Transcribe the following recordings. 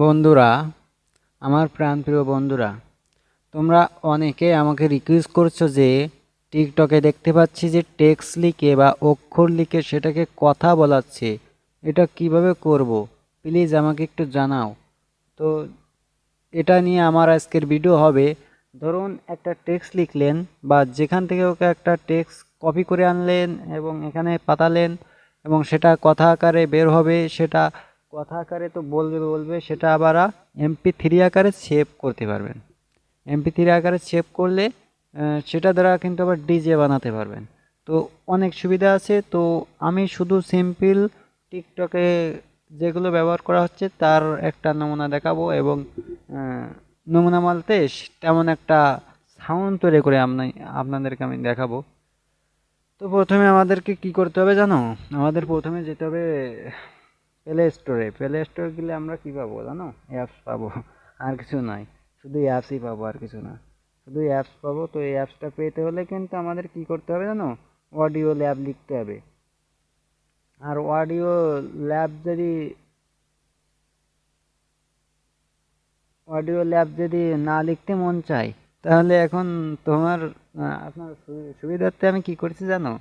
বন্ধুরা, আমার প্রাণপ্রিয় বন্ধুরা, তোমরা অনেকে আমাকে রিকোয়েস্ট করছো যে টিকটকে দেখতে পাচ্ছি যে টেক্সট লিখে বা অক্ষর লিখে সেটাকে কথা বলাচ্ছে। এটা কিভাবে করব? প্লিজ আমাকে একটু জানাও। তো এটা নিয়ে আমার আজকের ভিডিও হবে। ধরুন একটা টেক্সট লিখলেন বা যেখান থেকে ওকে একটা টেক্সট কপি করে আনলেন এবং এখানে পাঠালেন এবং সেটা কথা আকারে বের হবে। সেটা কথা আকারে তো বলবে বলবে সেটা আবার MP3 আকারে সেভ করতে পারবেন। MP3 আকারে সেভ করলে সেটা দ্বারা কিন্তু আবার ডিজে বানাতে পারবেন। তো অনেক সুবিধা আছে। তো আমি শুধু সিম্পল টিকটকে যেগুলো ব্যবহার করা হচ্ছে তার একটা নমুনা দেখাবো এবং নমুনা বলতে তেমন একটা সাউন্ড তৈরি করে আপনাদেরকে আমি দেখাবো। তো প্রথমে আমাদেরকে কি করতে হবে জানো? আমাদের প্রথমে যেতে হবে প্লে স্টোরে গেলে আমরা কি পাবো জানো? অ্যাপস পাবো, আর কিছু নয়। শুধু অ্যাপসই পাবো, আর কিছু না। শুধু অ্যাপস পাবো। তো এই অ্যাপসটা পেতে হলে কিন্তু আমাদের কি করতে হবে জানো? অডিও ল্যাব লিখতে হবে। আর অডিও ল্যাব যদি না লিখতে মন চায়, তাহলে এখন আপনার সুবিধার্থে আমি কি করছি জানো?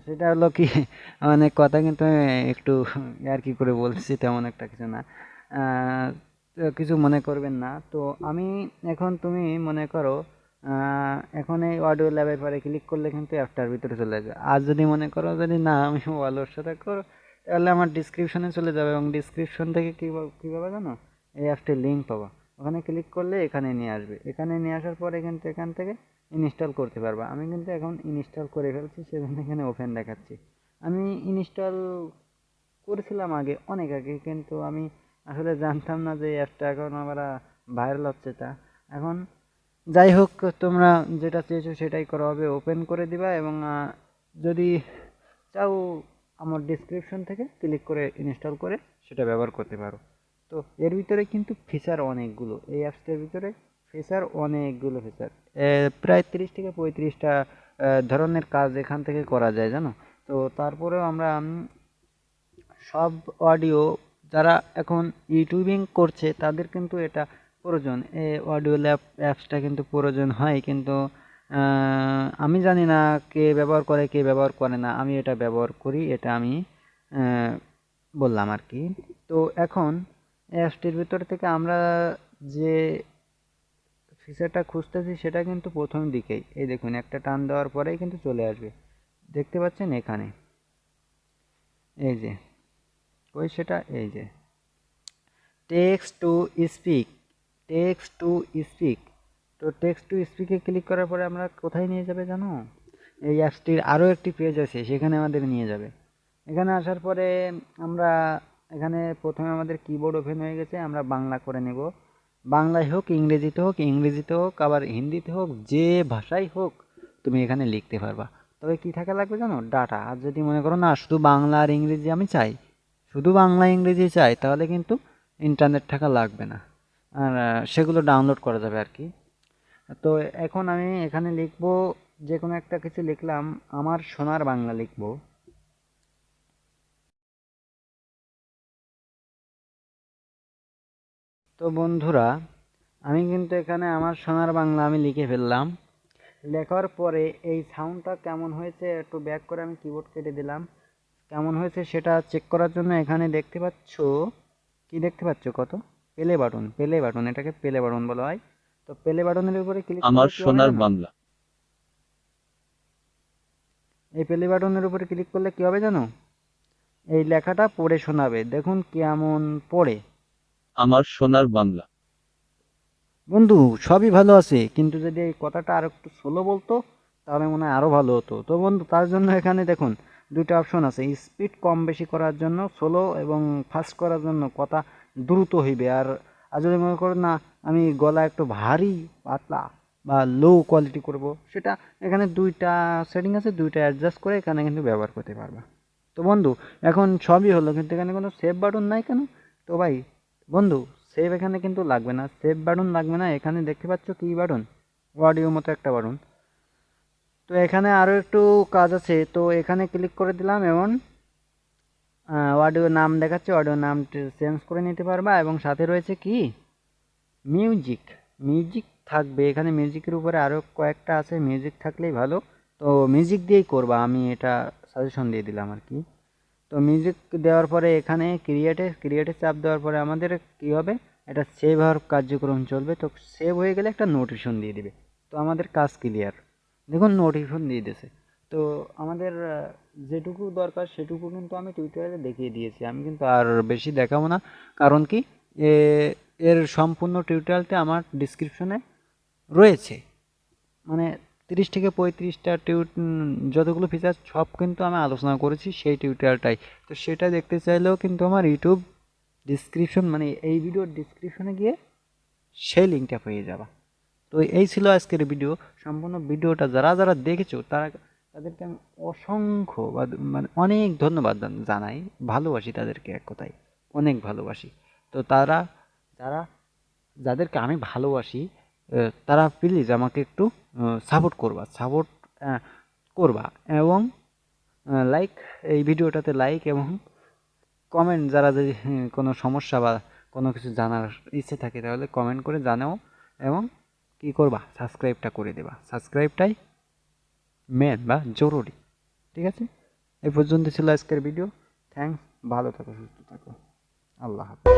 সেটা হলো কি, মানে কথা কিন্তু আমি একটু আর কি করে বলছি, তেমন একটা কিছু না। তো কিছু মনে করবেন না। তো আমি এখন তুমি মনে করো এখন এই অডিও ল্যাবের পরে ক্লিক করলে কিন্তু অ্যাপটার ভিতরে চলে যাবে। আর যদি মনে করো যদি না আমি অলসতা করো, তাহলে আমার ডিসক্রিপশনে চলে যাবে এবং ডিসক্রিপশন থেকে কীভাবে জানো? এই অ্যাপটির লিঙ্ক পাবা। ওখানে ক্লিক করলে এখানে নিয়ে আসবে। এখানে নিয়ে আসার পরে কিন্তু এখান থেকে ইনস্টল করতে পারবা। আমি কিন্তু এখন ইনস্টল করে ফেলছি, সেজন্য এখানে ওপেন দেখাচ্ছি। আমি ইনস্টল করেছিলাম আগে, অনেক আগে, কিন্তু আমি আসলে জানতাম না যে অ্যাপটা এখন আবার ভাইরাল হচ্ছে। তা এখন যাই হোক, তোমরা যেটা চেয়েছো সেটাই করা হবে। ওপেন করে দিবা এবং যদি চাও আমার ডিসক্রিপশন থেকে ক্লিক করে ইনস্টল করে সেটা ব্যবহার করতে পারো। তো এর ভিতরে কিন্তু ফিচার অনেকগুলো, এই অ্যাপসটার ভিতরে ফিচার প্রায় 30 থেকে 35টা ধরনের কাজ এখান থেকে করা যায় জানো? তো তারপরেও আমরা সব অডিও যারা এখন ইউটিউবিং করছে তাদের কিন্তু এটা প্রয়োজন। এই অডিও ল্যাব অ্যাপসটা কিন্তু প্রয়োজন হয়, কিন্তু আমি জানি না কে ব্যবহার করে কে ব্যবহার করে না। আমি এটা ব্যবহার করি, এটা আমি আহ, বললাম আর কি। তো এখন অ্যাপসটির ভিতর থেকে আমরা যে ফিচারটা খুঁজতেছি সেটা কিন্তু প্রথম দিকেই, এই দেখুন, একটা টান দেওয়ার পরেই কিন্তু চলে আসবে। দেখতে পাচ্ছেন এখানে, এই যে ওই সেটা, এই যে text to speak, text to speak. তো টেক্সট টু স্পিকে ক্লিক করার পরে আমরা কোথায় নিয়ে যাবে জানো? এই অ্যাপসটির আরও একটি পেজ আছে, সেখানে আমাদের নিয়ে যাবে। এখানে আসার পরে আমরা এখানে প্রথমে আমাদের কিবোর্ড ওপেন হয়ে গেছে, আমরা বাংলা করে নেব। বাংলায় হোক, ইংরেজিতে হোক, আবার হিন্দিতে হোক, যে ভাষাই হোক তুমি এখানে লিখতে পারবা। তবে কি থাকা লাগবে জানো? ডাটা। আর যদি মনে করো না শুধু বাংলা আর ইংরেজি আমি চাই, শুধু বাংলা ইংরেজি চাই, তাহলে কিন্তু ইন্টারনেট থাকা লাগবে না। আর সেগুলো ডাউনলোড করা যাবে আর কি। তো এখন আমি এখানে লিখবো, যে কোনো একটা কিছু লিখলাম, আমার সোনার বাংলা লিখবো। তো বন্ধুরা, আমি কিন্তু এখানে আমার সোনার বাংলা আমি লিখে ফেললাম। লেখার পরে এই সাউন্ডটা কেমন হয়েছে একটু ব্যাক করে আমি কিবোর্ড কেটে দিলাম। কেমন হয়েছে সেটা চেক করার জন্য এখানে দেখতে পাচ্ছ, কি দেখতে পাচ্ছ? কত প্লে বাটন, এটাকে প্লে বাটন বলা হয়। তো প্লে বাটনের উপরে ক্লিক আমার করলে কি হবে সোনার জানো? বাংলা। এই প্লে বাটনের উপরে ক্লিক করলে কি হবে জানো? এই লেখাটা পড়ে শোনাবে, দেখুন কেমন পড়ে। আমার সোনার বাংলা। বন্ধু, সবই ভালো আছে, কিন্তু যদি এই কথাটা আর একটু স্লো বলতো তাহলে মনে হয় আরো ভালো হতো। তো বন্ধু, তার জন্য এখানে দেখুন দুইটা অপশন আছে, স্পিড কম বেশি করার জন্য স্লো, এবং ফাস্ট করার জন্য কথা দ্রুত হইবে। আর যদি মনে করো না আমি গলা একটু ভারী পাতলা বা লো কোয়ালিটি করব, সেটা এখানে দুইটা সেটিং আছে, দুইটা অ্যাডজাস্ট করে এখানে কিন্তু ব্যবহার করতে পারবা। তো বন্ধু, এখন সবই হলো, কিন্তু এখানে কোনো সেভ বাটন নাই কেন? তো ভাই বন্ধু, সেভ এখানে কিন্তু লাগবে না, সেভ বাটন লাগবে না। এখানে দেখতে পাচ্ছ কি বাটন? অডিও মতো একটা বাটন। তো এখানে আরও একটু কাজ আছে, তো এখানে ক্লিক করে দিলাম এবং অডিও নাম দেখাচ্ছে, অডিও নাম চেঞ্জ করে নিতে পারবা, এবং সাথে রয়েছে কি মিউজিক। মিউজিক থাকবে এখানে, মিউজিকের উপরে আরও কয়েকটা আছে, মিউজিক থাকলেই ভালো। তো মিউজিক দিয়েই করবা, আমি এটা সাজেশন দিয়ে দিলাম আর কি। তো মিউজিক দেওয়ার পরে এখানে ক্রিয়েটে চাপ দেওয়ার পরে আমাদের কি হবে, এটা সেভ হওয়ার কার্যক্রম চলবে। তো সেভ হয়ে গেলে একটা নোটিফিকেশন দিয়ে দিবে। তো আমাদের কাজ ক্লিয়ার। দেখুন নোটিফিকেশন দিয়ে দিয়েছে। তো আমাদের যেটুকু দরকার সেটুকু কিন্তু আমি টিউটোরিয়ালে দেখিয়ে দিয়েছি, আমি কিন্তু আর বেশি দেখাবো না। কারণ কি, এর সম্পূর্ণ টিউটোরিয়ালটা আমার ডিসক্রিপশনে রয়েছে। মানে 30 থেকে 35টা যতগুলো ফিচার সব কিন্তু আমি আলোচনা করেছি সেই টিউটোরিয়ালটাই। তো সেটা দেখতে চাইলেও কিন্তু আমার ইউটিউব ডিসক্রিপশন, মানে এই ভিডিওর ডিসক্রিপশনে গিয়ে সেই লিঙ্কটা পেয়ে যাবা। তো এই ছিল আজকের ভিডিও। সম্পূর্ণ ভিডিওটা যারা যারা দেখেছো তাদেরকে আমি অসংখ্য মানে অনেক ধন্যবাদ জানাই। ভালোবাসি তাদেরকে, এক কথায় অনেক ভালোবাসি। তো যারা যাদেরকে আমি ভালোবাসি, তারা প্লিজ আমাকে একটু সাপোর্ট করবা, এবং লাইক, এই ভিডিওটাতে লাইক এবং কমেন্ট, যারা যদি কোনো সমস্যা বা কোনো কিছু জানার ইচ্ছে থাকে তাহলে কমেন্ট করে জানাও, এবং কি করবা, সাবস্ক্রাইবটা করে দেবা। সাবস্ক্রাইবটাই মেন বা জরুরি। ঠিক আছে, এই পর্যন্ত ছিল আজকের ভিডিও। থ্যাঙ্কস, ভালো থাকো, সুস্থ থাকো, আল্লাহ হাফেজ।